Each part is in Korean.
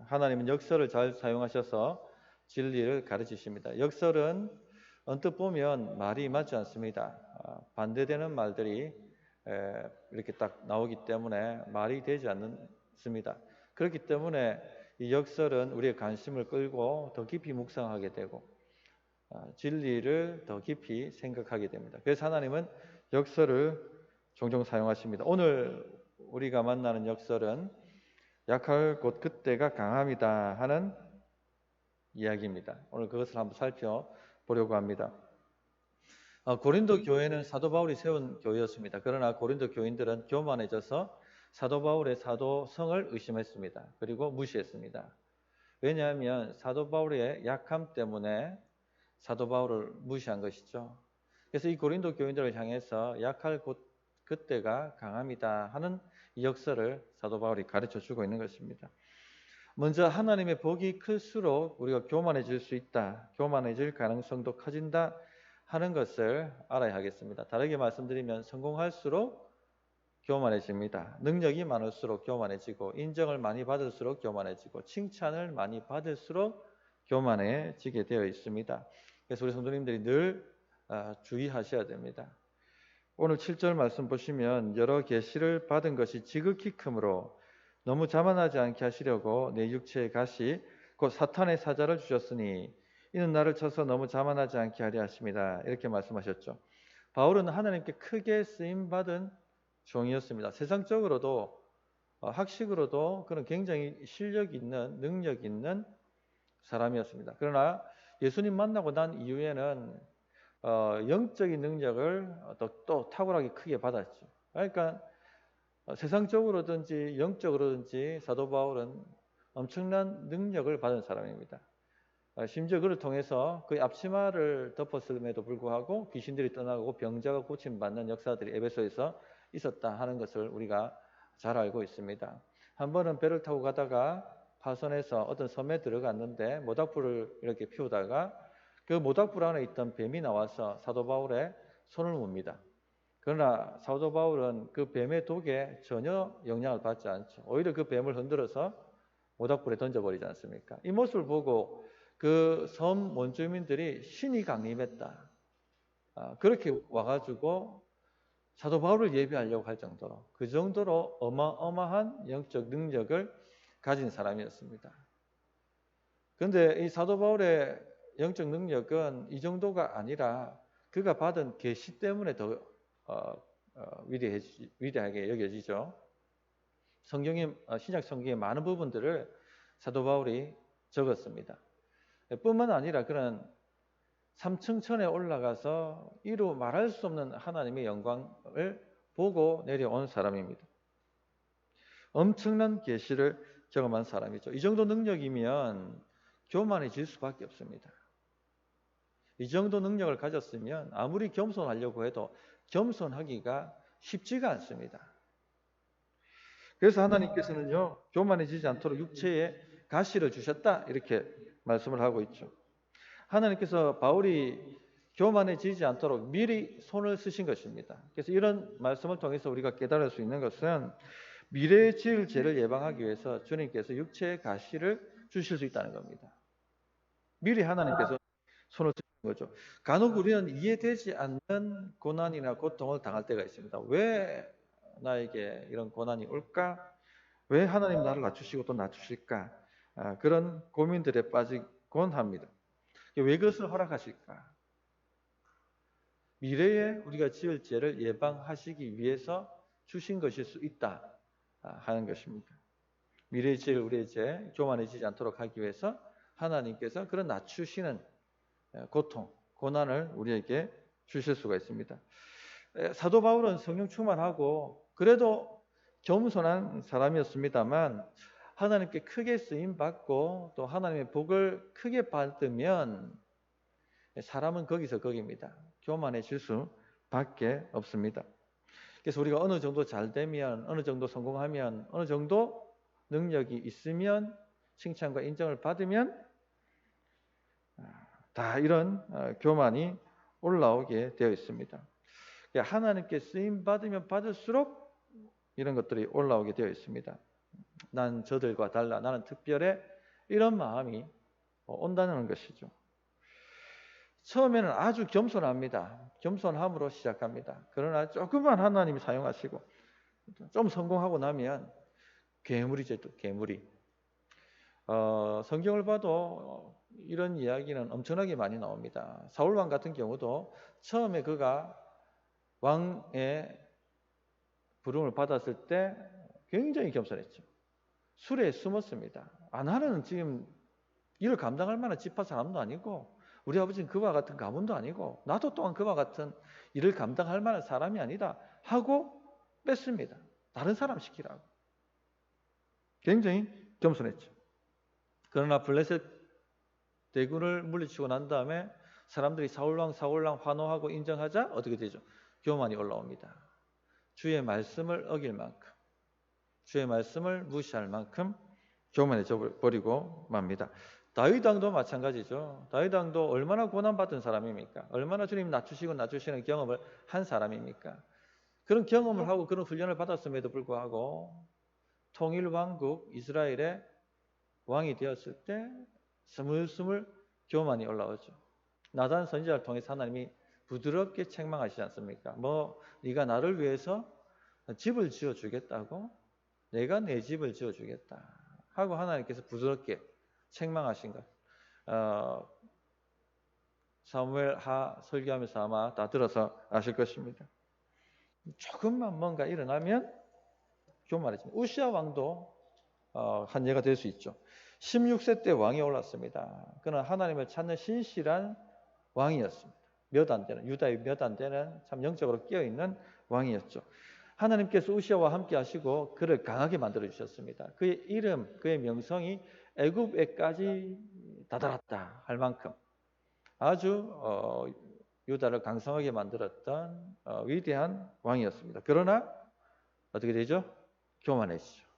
하나님은 역설을 잘 사용하셔서 진리를 가르치십니다. 역설은 언뜻 보면 말이 맞지 않습니다. 반대되는 말들이 이렇게 딱 나오기 때문에 말이 되지 않습니다. 그렇기 때문에 이 역설은 우리의 관심을 끌고 더 깊이 묵상하게 되고 진리를 더 깊이 생각하게 됩니다. 그래서 하나님은 역설을 종종 사용하십니다. 오늘 우리가 만나는 역설은 약할 곧 그때가 강함이다 하는 이야기입니다. 오늘 그것을 한번 살펴보려고 합니다. 고린도 교회는 사도 바울이 세운 교회였습니다. 그러나 고린도 교인들은 교만해져서 사도 바울의 사도성을 의심했습니다. 그리고 무시했습니다. 왜냐하면 사도 바울의 약함 때문에 사도 바울을 무시한 것이죠. 그래서 이 고린도 교인들을 향해서 약할 곧 그때가 강함이다 하는 이 역설을 사도 바울이 가르쳐주고 있는 것입니다. 먼저 하나님의 복이 클수록 우리가 교만해질 수 있다, 교만해질 가능성도 커진다 하는 것을 알아야 하겠습니다. 다르게 말씀드리면 성공할수록 교만해집니다. 능력이 많을수록 교만해지고, 인정을 많이 받을수록 교만해지고, 칭찬을 많이 받을수록 교만해지게 되어 있습니다. 그래서 우리 성도님들이 늘 주의하셔야 됩니다. 오늘 7절 말씀 보시면 여러 계시를 받은 것이 지극히 크므로 너무 자만하지 않게 하시려고 내 육체의 가시 곧 사탄의 사자를 주셨으니 이는 나를 쳐서 너무 자만하지 않게 하려 하십니다. 이렇게 말씀하셨죠. 바울은 하나님께 크게 쓰임받은 종이었습니다. 세상적으로도 학식으로도 그런 굉장히 실력 있는, 능력 있는 사람이었습니다. 그러나 예수님 만나고 난 이후에는 영적인 능력을 또 탁월하게 크게 받았죠. 그러니까 세상적으로든지 영적으로든지 사도 바울은 엄청난 능력을 받은 사람입니다. 심지어 그를 통해서 그의 앞치마를 덮었음에도 불구하고 귀신들이 떠나고 병자가 고침받는 역사들이 에베소에서 있었다 하는 것을 우리가 잘 알고 있습니다. 한 번은 배를 타고 가다가 파선에서 어떤 섬에 들어갔는데 모닥불을 이렇게 피우다가 그 모닥불 안에 있던 뱀이 나와서 사도 바울의 손을 뭅니다. 그러나 사도 바울은 그 뱀의 독에 전혀 영향을 받지 않죠. 오히려 그 뱀을 흔들어서 모닥불에 던져버리지 않습니까? 이 모습을 보고 그 섬 원주민들이 신이 강림했다, 그렇게 와가지고 사도 바울을 예비하려고 할 정도로, 그 정도로 어마어마한 영적 능력을 가진 사람이었습니다. 그런데 이 사도 바울의 영적 능력은 이 정도가 아니라 그가 받은 계시 때문에 더 위대하게 여겨지죠. 신약 성경의 많은 부분들을 사도 바울이 적었습니다. 뿐만 아니라 그런 3층 천에 올라가서 이루 말할 수 없는 하나님의 영광을 보고 내려온 사람입니다. 엄청난 계시를 경험한 사람이죠. 이 정도 능력이면 교만해질 수밖에 없습니다. 이 정도 능력을 가졌으면 아무리 겸손하려고 해도 겸손하기가 쉽지가 않습니다. 그래서 하나님께서는요, 교만해지지 않도록 육체에 가시를 주셨다, 이렇게 말씀을 하고 있죠. 하나님께서 바울이 교만해지지 않도록 미리 손을 쓰신 것입니다. 그래서 이런 말씀을 통해서 우리가 깨달을 수 있는 것은 미래에 지을 죄를 예방하기 위해서 주님께서 육체의 가시를 주실 수 있다는 겁니다. 미리 하나님께서 손을 쓰신 거죠. 간혹 우리는 이해되지 않는 고난이나 고통을 당할 때가 있습니다. 왜 나에게 이런 고난이 올까? 왜 하나님 나를 낮추시고 또 낮추실까? 그런 고민들에 빠지곤 합니다. 왜 그것을 허락하실까? 미래에 우리가 지을 죄를 예방하시기 위해서 주신 것일 수 있다 하는 것입니다. 미래에 지을 우리의 죄, 교만해지지 않도록 하기 위해서 하나님께서 그런 낮추시는 고통, 고난을 우리에게 주실 수가 있습니다. 사도 바울은 성령 충만하고 그래도 겸손한 사람이었습니다만 하나님께 크게 쓰임받고 또 하나님의 복을 크게 받으면 사람은 거기서 거기입니다. 교만해질 수밖에 없습니다. 그래서 우리가 어느 정도 잘 되면, 어느 정도 성공하면, 어느 정도 능력이 있으면, 칭찬과 인정을 받으면 다 이런 교만이 올라오게 되어 있습니다. 하나님께 쓰임받으면 받을수록 이런 것들이 올라오게 되어 있습니다. 난 저들과 달라, 나는 특별해, 이런 마음이 온다는 것이죠. 처음에는 아주 겸손합니다. 겸손함으로 시작합니다. 그러나 조금만 하나님이 사용하시고 좀 성공하고 나면 괴물이죠, 또 괴물이. 성경을 봐도 이런 이야기는 엄청나게 많이 나옵니다. 사울 왕 같은 경우도 처음에 그가 왕의 부름을 받았을 때 굉장히 겸손했죠. 술에 숨었습니다. 나는 지금 이를 감당할 만한 지파 사람도 아니고 우리 아버지는 그와 같은 가문도 아니고 나도 또한 그와 같은 일을 감당할 만한 사람이 아니다 하고 뺐습니다. 다른 사람 시키라고. 굉장히 겸손했죠. 그러나 블레셋 대군을 물리치고 난 다음에 사람들이 사울왕 환호하고 인정하자 어떻게 되죠? 교만이 올라옵니다. 주의 말씀을 어길 만큼, 주의 말씀을 무시할 만큼 교만해져 버리고 맙니다. 다윗 왕도 마찬가지죠. 다윗 왕도 얼마나 고난받은 사람입니까? 얼마나 주님 낮추시는 경험을 한 사람입니까? 그런 경험을 하고 그런 훈련을 받았음에도 불구하고 통일왕국 이스라엘의 왕이 되었을 때 스물스물 교만이 올라오죠. 나단 선지자를 통해서 하나님이 부드럽게 책망하시지 않습니까? 네가 나를 위해서 집을 지어주겠다고? 내가 내 집을 지어주겠다 하고 하나님께서 부드럽게 책망하신 것. 사무엘하 설교하면서 아마 다 들어서 아실 것입니다. 조금만 뭔가 일어나면 교만해집니다. 우시아 왕도 한 예가 될 수 있죠. 16세 때 왕이 올랐습니다. 그는 하나님을 찾는 신실한 왕이었습니다. 몇 안 되는, 유다의 몇 안 되는 참 영적으로 깨어있는 왕이었죠. 하나님께서 우시아와 함께 하시고 그를 강하게 만들어 주셨습니다. 그의 이름, 그의 명성이 애굽에까지 다다랐다 할 만큼 아주 유다를 강성하게 만들었던 위대한 왕이었습니다. 그러나 어떻게 되죠? 교만해지죠.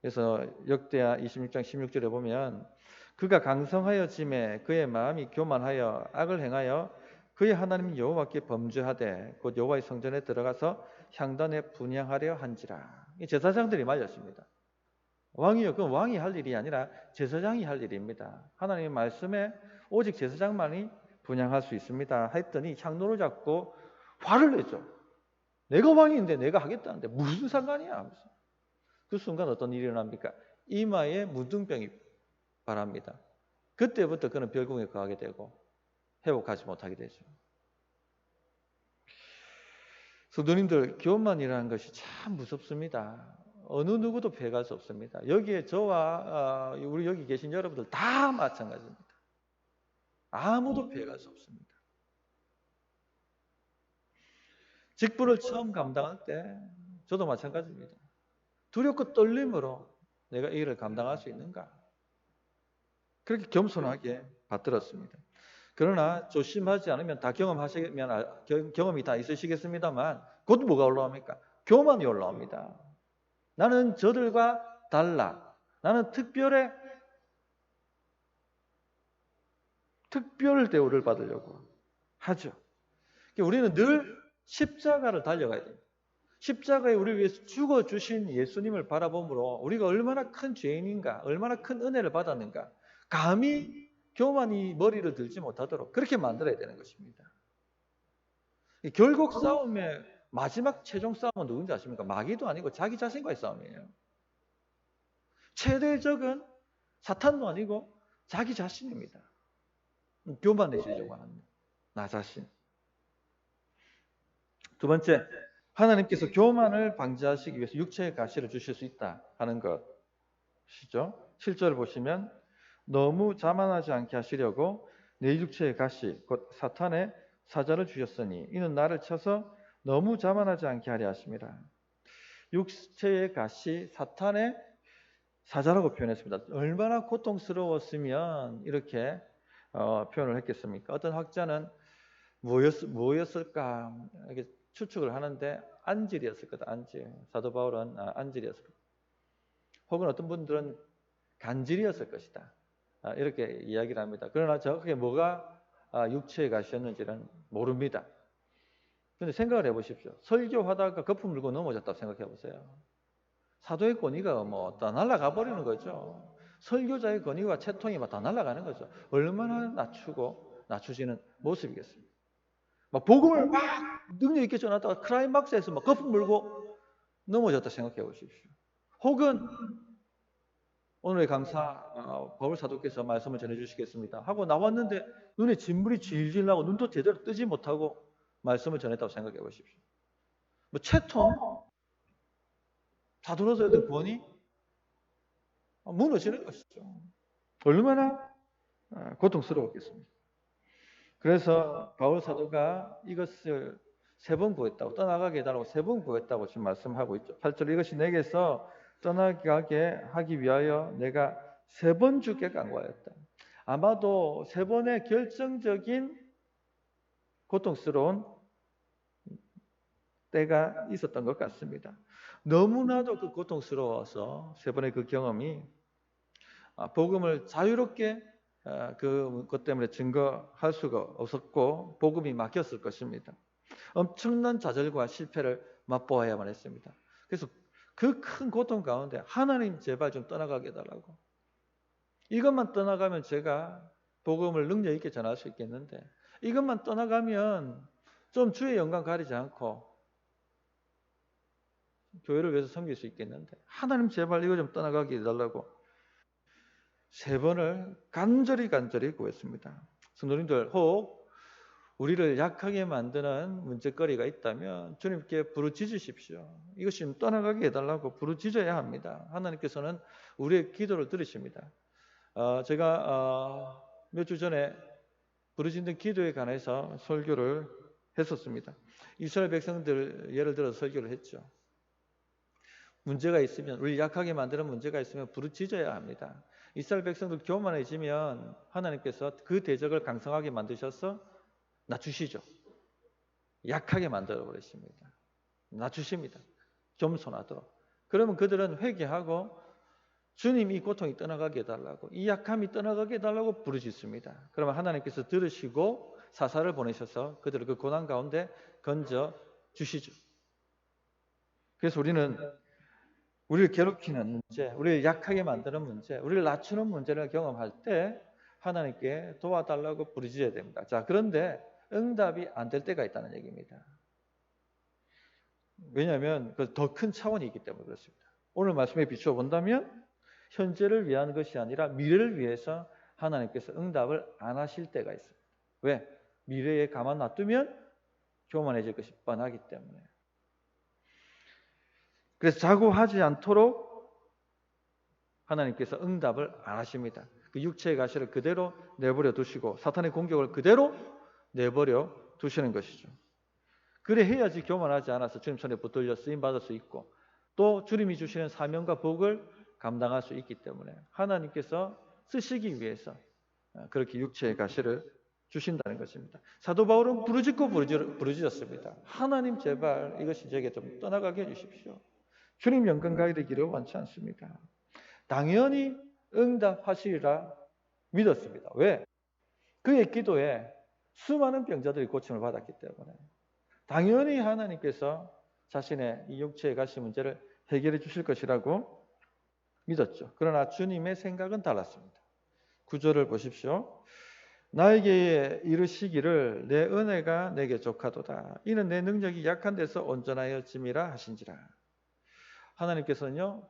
그래서 역대하 26장 16절에 보면 그가 강성하여짐에 그의 마음이 교만하여 악을 행하여 그의 하나님 여호와께 범죄하되 곧 여호와의 성전에 들어가서 향단에 분향하려 한지라. 이 제사장들이 말렸습니다. 왕이요, 그건 왕이 할 일이 아니라 제사장이 할 일입니다. 하나님의 말씀에 오직 제사장만이 분향할 수 있습니다. 했더니 향로를 잡고 화를 내죠. 내가 왕인데 내가 하겠다는데 무슨 상관이야? 그 순간 어떤 일이 일어납니까? 이마에 문둥병이 발합니다. 그때부터 그는 별궁에 거하게 되고 회복하지 못하게 되죠. 성도님들, 교만이라는 것이 참 무섭습니다. 어느 누구도 피해갈 수 없습니다. 여기에 저와 우리 여기 계신 여러분들 다 마찬가지입니다. 아무도 피해갈 수 없습니다. 직분을 처음 감당할 때 저도 마찬가지입니다. 두렵고 떨림으로 내가 이 일을 감당할 수 있는가? 그렇게 겸손하게 받들었습니다. 그러나 조심하지 않으면 다 경험이 다 있으시겠습니다만 곧 뭐가 올라옵니까? 교만이 올라옵니다. 나는 저들과 달라. 나는 특별 대우를 받으려고 하죠. 우리는 늘 십자가를 달려가야 됩니다. 십자가에 우리를 위해서 죽어주신 예수님을 바라보므로 우리가 얼마나 큰 죄인인가, 얼마나 큰 은혜를 받았는가, 감히 교만이 머리를 들지 못하도록 그렇게 만들어야 되는 것입니다. 결국 싸움의 마지막 최종 싸움은 누군지 아십니까? 마귀도 아니고 자기 자신과의 싸움이에요. 최대의 적은 사탄도 아니고 자기 자신입니다. 교만해지려고 하는 나 자신. 두 번째, 하나님께서 교만을 방지하시기 위해서 육체의 가시를 주실 수 있다 하는 것이죠. 7절을 보시면 너무 자만하지 않게 하시려고 내 육체의 가시 곧 사탄의 사자를 주셨으니 이는 나를 쳐서 너무 자만하지 않게 하려 하심이라. 육체의 가시 사탄의 사자라고 표현했습니다. 얼마나 고통스러웠으면 이렇게 표현을 했겠습니까? 어떤 학자는 뭐였을까 이렇게 추측을 하는데 안질이었을 거다. 안질. 사도 바울은 안질이었을 거다. 혹은 어떤 분들은 간질이었을 것이다. 이렇게 이야기를 합니다. 그러나 정확하게 뭐가 육체의 가시였는지는 모릅니다. 그런데 생각을 해보십시오. 설교하다가 거품 물고 넘어졌다고 생각해 보세요. 사도의 권위가 다 날아가 버리는 거죠. 설교자의 권위와 채통이 막 다 날아가는 거죠. 얼마나 낮추시는 모습이겠습니까? 막 복음을 막 능력 있게 전하다가 클라이막스에서 막 거품 물고 넘어졌다 생각해 보십시오. 혹은 오늘의 강사 바울 사도께서 말씀을 전해주시겠습니다 하고 나왔는데 눈에 진물이 질질 나고 눈도 제대로 뜨지 못하고 말씀을 전했다고 생각해 보십시오. 뭐 채통, 사도로서의 권위 무너지는 것이죠. 얼마나 고통스러웠겠습니까? 그래서 바울 사도가 이것을 3번 구했다고, 떠나가게 해달라고 3번 구했다고 지금 말씀하고 있죠. 8절, 이것이 내게서 떠나가게 하기 위하여 내가 3번 주께 간구하였다. 아마도 3번의 결정적인 고통스러운 때가 있었던 것 같습니다. 너무나도 그 고통스러워서 3번의 그 경험이 복음을 자유롭게 그것 때문에 증거할 수가 없었고 복음이 막혔을 것입니다. 엄청난 좌절과 실패를 맛보아야만 했습니다. 그래서 그 큰 고통 가운데 하나님 제발 좀 떠나가게 해달라고. 이것만 떠나가면 제가 복음을 능력 있게 전할 수 있겠는데 이것만 떠나가면 좀 주의 영광 가리지 않고 교회를 위해서 섬길 수 있겠는데 하나님 제발 이거 좀 떠나가게 해달라고 3번을 간절히 구했습니다. 성도님들, 혹 우리를 약하게 만드는 문제거리가 있다면 주님께 부르짖으십시오. 이것이 좀 떠나가게 해달라고 부르짖어야 합니다. 하나님께서는 우리의 기도를 들으십니다. 제가 몇 주 전에 부르짖는 기도에 관해서 설교를 했었습니다. 이스라엘 백성들 예를 들어서 설교를 했죠. 문제가 있으면, 우리 약하게 만드는 문제가 있으면 부르짖어야 합니다. 이스라엘 백성들 교만해지면 하나님께서 그 대적을 강성하게 만드셔서 낮추시죠. 약하게 만들어 버리십니다. 낮추십니다. 겸손하도록. 그러면 그들은 회개하고 주님 이 고통이 떠나가게 해달라고, 이 약함이 떠나가게 해달라고 부르짖습니다. 그러면 하나님께서 들으시고 사사를 보내셔서 그들을 그 고난 가운데 건져 주시죠. 그래서 우리는 우리를 괴롭히는 문제, 우리를 약하게 만드는 문제, 우리를 낮추는 문제를 경험할 때 하나님께 도와달라고 부르짖어야 됩니다. 자, 그런데 응답이 안 될 때가 있다는 얘기입니다. 왜냐하면 그 더 큰 차원이 있기 때문에 그렇습니다. 오늘 말씀에 비추어 본다면 현재를 위한 것이 아니라 미래를 위해서 하나님께서 응답을 안 하실 때가 있습니다. 왜? 미래에 가만 놔두면 교만해질 것이 뻔하기 때문에. 그래서 자고하지 않도록 하나님께서 응답을 안 하십니다. 그 육체의 가시를 그대로 내버려 두시고 사탄의 공격을 그대로 내버려 두시는 것이죠. 그래 해야지 교만하지 않아서 주님 손에 붙들려 쓰임받을 수 있고 또 주님이 주시는 사명과 복을 감당할 수 있기 때문에 하나님께서 쓰시기 위해서 그렇게 육체의 가시를 주신다는 것입니다. 사도 바울은 부르짖고 부르짖었습니다. 하나님 제발 이것이 제게 좀 떠나가게 해주십시오. 주님 영광 가리기를 원치 않습니다. 당연히 응답하시리라 믿었습니다. 왜? 그의 기도에 수많은 병자들이 고침을 받았기 때문에 당연히 하나님께서 자신의 이 육체의 가시 문제를 해결해 주실 것이라고 믿었죠. 그러나 주님의 생각은 달랐습니다. 9절을 보십시오. 나에게 이르시기를 내 은혜가 내게 족하도다. 이는 내 능력이 약한 데서 온전하여짐이라 하신지라. 하나님께서는요,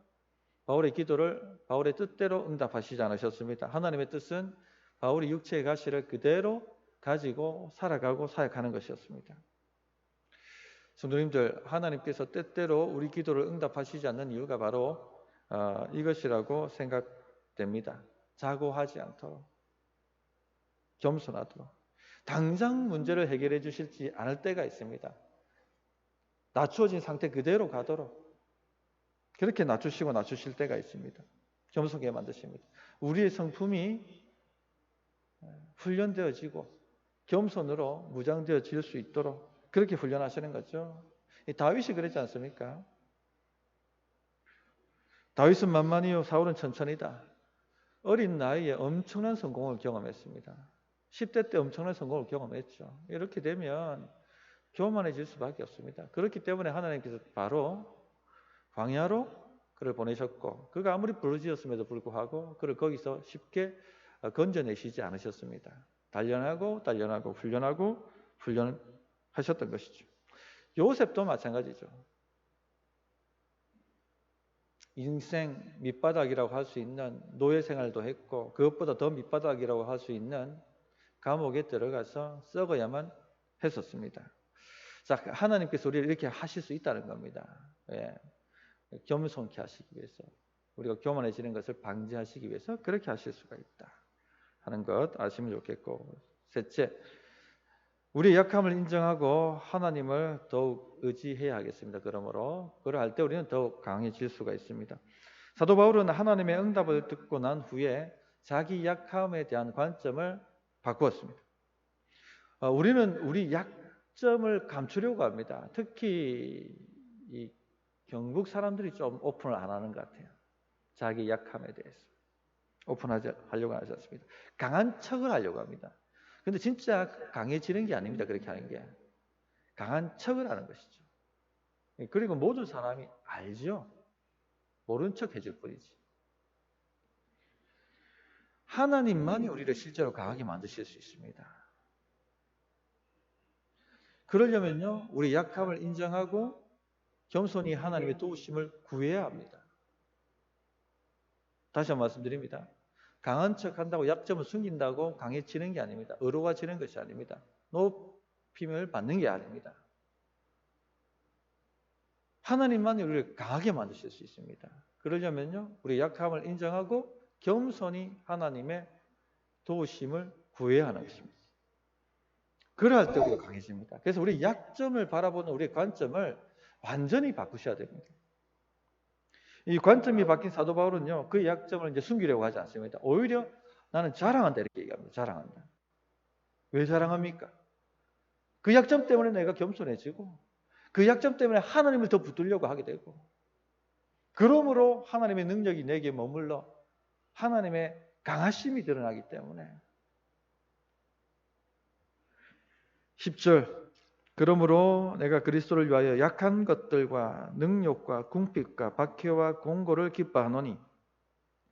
바울의 기도를 바울의 뜻대로 응답하시지 않으셨습니다. 하나님의 뜻은 바울이 육체의 가시를 그대로 가지고 살아가고 사역하는 것이었습니다. 성도님들, 하나님께서 뜻대로 우리 기도를 응답하시지 않는 이유가 바로 이것이라고 생각됩니다. 자고하지 않도록, 겸손하도록, 당장 문제를 해결해 주실지 않을 때가 있습니다. 낮추어진 상태 그대로 가도록 그렇게 낮추실 때가 있습니다. 겸손하게 만드십니다. 우리의 성품이 훈련되어지고 겸손으로 무장되어질 수 있도록 그렇게 훈련하시는 거죠. 다윗이 그랬지 않습니까? 다윗은 만만이요 사울은 천천히다. 어린 나이에 엄청난 성공을 경험했습니다. 10대 때 엄청난 성공을 경험했죠. 이렇게 되면 교만해질 수밖에 없습니다. 그렇기 때문에 하나님께서 바로 광야로 그를 보내셨고 그가 아무리 부르짖었음에도 불구하고 그를 거기서 쉽게 건져내시지 않으셨습니다. 단련하고 훈련하셨던 것이죠. 요셉도 마찬가지죠. 인생 밑바닥이라고 할 수 있는 노예 생활도 했고 그것보다 더 밑바닥이라고 할 수 있는 감옥에 들어가서 썩어야만 했었습니다. 자, 하나님께서 우리를 이렇게 하실 수 있다는 겁니다. 예. 겸손케 하시기 위해서, 우리가 교만해지는 것을 방지하시기 위해서 그렇게 하실 수가 있다 하는 것 아시면 좋겠고, 셋째, 우리의 약함을 인정하고 하나님을 더욱 의지해야 하겠습니다. 그러므로 그를 할 때 우리는 더욱 강해질 수가 있습니다. 사도 바울은 하나님의 응답을 듣고 난 후에 자기 약함에 대한 관점을 바꾸었습니다. 우리는 우리 약점을 감추려고 합니다. 특히 이 경북 사람들이 좀 오픈을 안 하는 것 같아요. 자기 약함에 대해서 오픈하려고 하지 않습니다. 강한 척을 하려고 합니다. 근데 진짜 강해지는 게 아닙니다. 그렇게 하는 게. 강한 척을 하는 것이죠. 그리고 모든 사람이 알죠. 모른 척 해줄 뿐이지. 하나님만이 우리를 실제로 강하게 만드실 수 있습니다. 그러려면요, 우리 약함을 인정하고 겸손히 하나님의 도우심을 구해야 합니다. 다시 한번 말씀드립니다. 강한 척 한다고 약점을 숨긴다고 강해지는 게 아닙니다. 의로워지는 것이 아닙니다. 높임을 받는 게 아닙니다. 하나님만이 우리를 강하게 만드실 수 있습니다. 그러려면요, 우리 약함을 인정하고 겸손히 하나님의 도우심을 구해야 하는 것입니다. 그럴 때 우리가 강해집니다. 그래서 우리 약점을 바라보는 우리의 관점을 완전히 바꾸셔야 됩니다. 이 관점이 바뀐 사도 바울은요, 그 약점을 이제 숨기려고 하지 않습니다. 오히려 나는 자랑한다 이렇게 얘기합니다. 자랑한다. 왜 자랑합니까? 그 약점 때문에 내가 겸손해지고 그 약점 때문에 하나님을 더 붙들려고 하게 되고 그러므로 하나님의 능력이 내게 머물러 하나님의 강하심이 드러나기 때문에 10절 그러므로 내가 그리스도를 위하여 약한 것들과 능욕과 궁핍과 박해와 공고를 기뻐하노니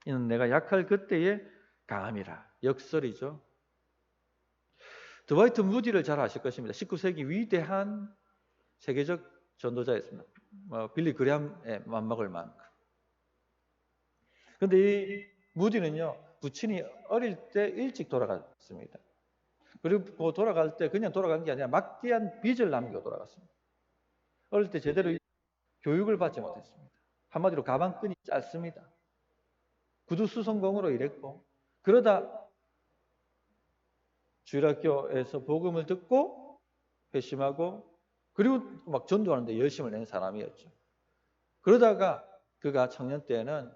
이는 내가 약할 그때에 강함이라. 역설이죠. 드와이트 무디를 잘 아실 것입니다. 19세기 위대한 세계적 전도자였습니다. 빌리 그레함의 만막을 만큼. 그런데 이 무디는요, 부친이 어릴 때 일찍 돌아갔습니다. 그리고 돌아갈 때 그냥 돌아간 게 아니라 막대한 빚을 남기고 돌아갔습니다. 어릴 때 제대로 교육을 받지 못했습니다. 한마디로 가방끈이 짧습니다. 구두수성공으로 일했고 그러다 주일학교에서 복음을 듣고 회심하고 그리고 막 전도하는데 열심을 낸 사람이었죠. 그러다가 그가 청년 때에는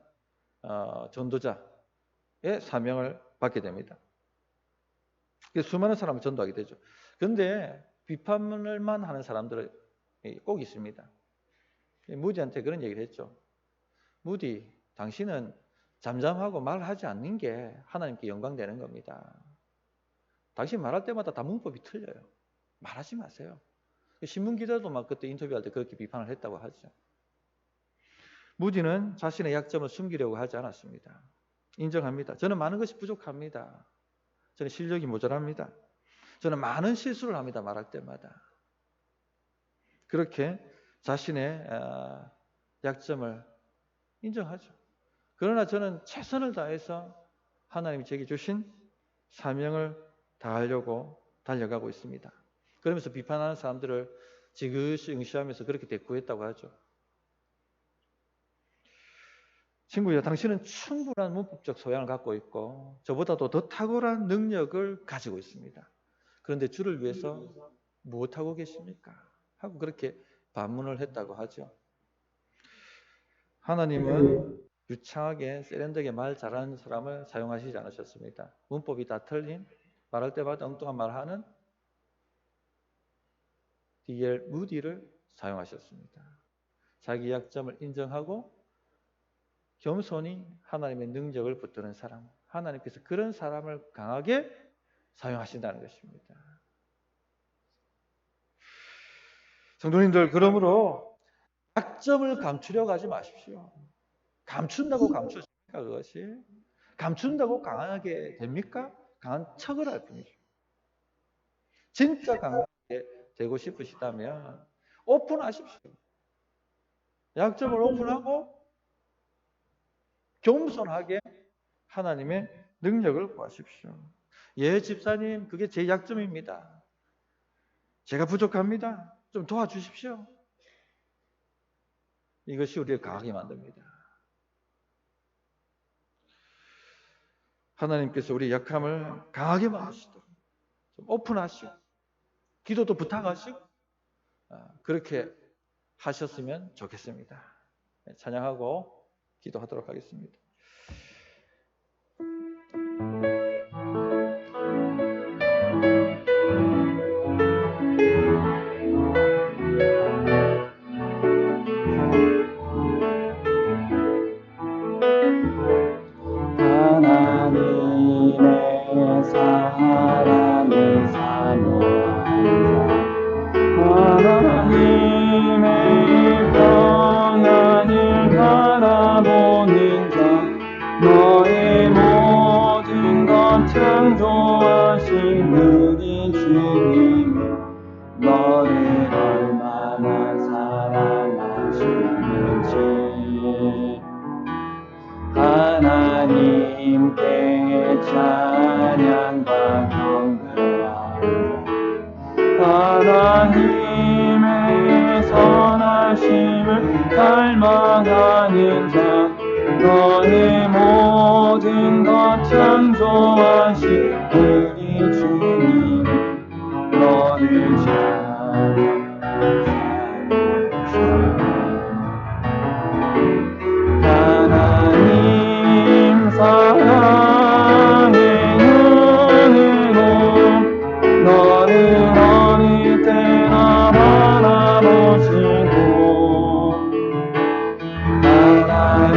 전도자의 사명을 받게 됩니다. 수많은 사람을 전도하게 되죠. 그런데 비판을만 하는 사람들이 꼭 있습니다. 무디한테 그런 얘기를 했죠. 무디, 당신은 잠잠하고 말하지 않는 게 하나님께 영광되는 겁니다. 당신 말할 때마다 다 문법이 틀려요. 말하지 마세요. 신문 기자도 막 그때 인터뷰할 때 그렇게 비판을 했다고 하죠. 무디는 자신의 약점을 숨기려고 하지 않았습니다. 인정합니다. 저는 많은 것이 부족합니다. 저는 실력이 모자랍니다. 저는 많은 실수를 합니다. 말할 때마다. 그렇게 자신의 약점을 인정하죠. 그러나 저는 최선을 다해서 하나님이 제게 주신 사명을 다하려고 달려가고 있습니다. 그러면서 비판하는 사람들을 지그시 응시하면서 그렇게 대꾸했다고 하죠. 친구야, 당신은 충분한 문법적 소양을 갖고 있고 저보다도 더 탁월한 능력을 가지고 있습니다. 그런데 주를 위해서 무엇하고 계십니까? 하고 그렇게 반문을 했다고 하죠. 하나님은 유창하게 세련되게 말 잘하는 사람을 사용하시지 않으셨습니다. 문법이 다 틀린, 말할 때마다 엉뚱한 말하는 D.L. 무디를 사용하셨습니다. 자기 약점을 인정하고 겸손히 하나님의 능력을 붙드는 사람, 하나님께서 그런 사람을 강하게 사용하신다는 것입니다. 성도님들, 그러므로 약점을 감추려고 하지 마십시오. 감춘다고 감춰집니까? 그것이? 감춘다고 강하게 됩니까? 강한 척을 할 뿐이죠. 진짜 강하게 되고 싶으시다면 오픈하십시오. 약점을 오픈하고 겸손하게 하나님의 능력을 구하십시오. 예, 집사님, 그게 제 약점입니다. 제가 부족합니다. 좀 도와주십시오. 이것이 우리를 강하게 만듭니다. 하나님께서 우리 약함을 강하게 만드시도록 좀 오픈하시고 기도도 부탁하시고 그렇게 하셨으면 좋겠습니다. 찬양하고 기도하도록 하겠습니다. 하나님의 사랑을 사모하자 하나님의 평안을 바라보는 자 너의 모든 것 창조하신 우리 주님이 너를 얼마나 사랑하시는지 하나님께 찬양과 경배하자 하나님의 선하심을 닮아가는 자 너의 모든 것 창조하신 우리 주님 너를 찬양하자 하나님 사랑의 눈으로 너를 어릴 때나 바라보시고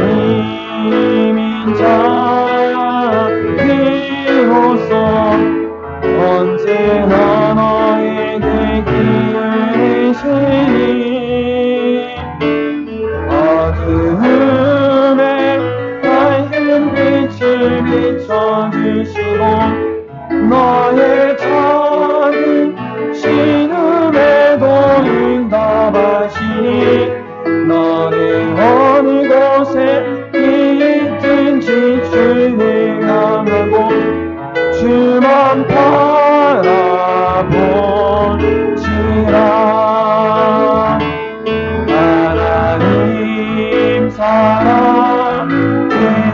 하나님인 자야 비로소 언제나 너에게 기울이시니 어두움에 밝은 빛을 비춰주시고 너의 작은 신음에도 응답하시니 너를 어느 곳에 있든지 주는